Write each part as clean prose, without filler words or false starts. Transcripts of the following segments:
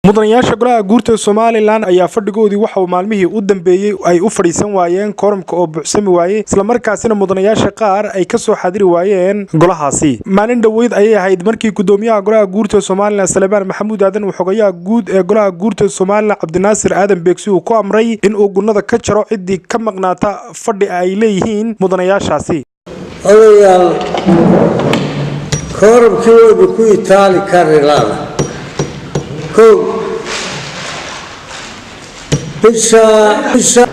mudanayaasha golaha guurtida Somaliland ayaa fadhigoodii waxa uu maalmihii u dambeeyay ay u fadhiisan waayeen koramka oo buuxsami waayay isla markaasina mudanayaasha qaar ay ka soo xaadiri waayeen golahaasi maalin dhaweyd ayay ahayd markii gudoomiyaha golaha guurtida Somaliland Xildhibaan Maxamuud Aadan uu xogayaa guud ee golaha guurtida Somaliland Cabdinaasir Aadan Beegsi uu ku amray in uu gunada ka jaro cidii ka maqnaata fadhi ay leeyihiin mudanayaashaasi odayaal koramkii uu ku itaali karilaada bisha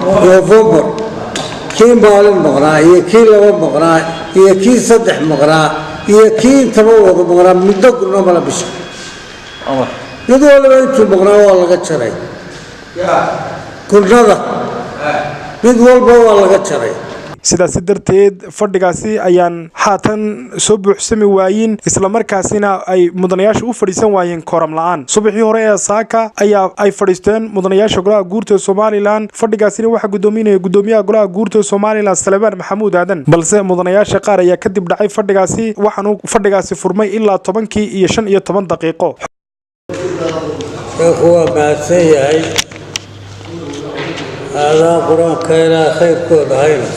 November kii maalin maqnaa iyo kii laba maqnaa iyo kii saddex maqnaa iyo kii intaba wada maqnaa muddo gurno mala bisha mid walba intuu maqnaa waa laga jaray gurnada mid walba waa laga jaray sidaas darteed fadhigaasi ayaan haatan soo buuxsami waayeen isla markaasina ay mudanayaasha u fadhiisan waayeen koram la'aan subaxii hore ee saaka ayaa ay fadhiisteen mudanayaasha golaha guurtida Somaliland fadhigaasina waxa gudoominaya gudoomiyaha golaha guurtida Somaliland Xildhibaan Maxamuud Aadan balse mudanayaasha qaar ayaa kadib dhacay fadhigaasi waxaanu fadhigaasi furmay ilaa 10 iyo 15 daqiiqo kuwa baasay yahay هذا قرآن كيلا خير كود هاينا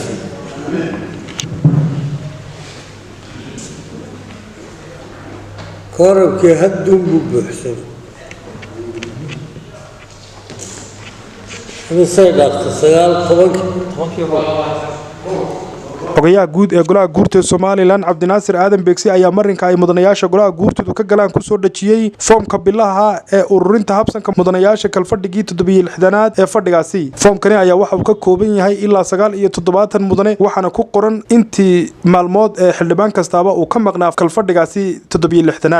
كورب كي هدوم ببحسن مسيدات سيال طبق xogayaa guud ee golaha guurtida Somaliland Cabdinaasir Aadan Beegsi ayaa marinka ay mudanayaasha golaha guurtida ka galaan ku soo dhajiyay foomka bilaha ee ururinta habsanka mudanayaasha kal fadhigii 76aad ee fadhigaasi foomkani ayaa waxa uu ka kooban yahay ilaa 79 mudane waxaana ku qoran intii maalmood ee xildhibaan kastaaba uu ka maqnaa kal fadhigaasi 76aad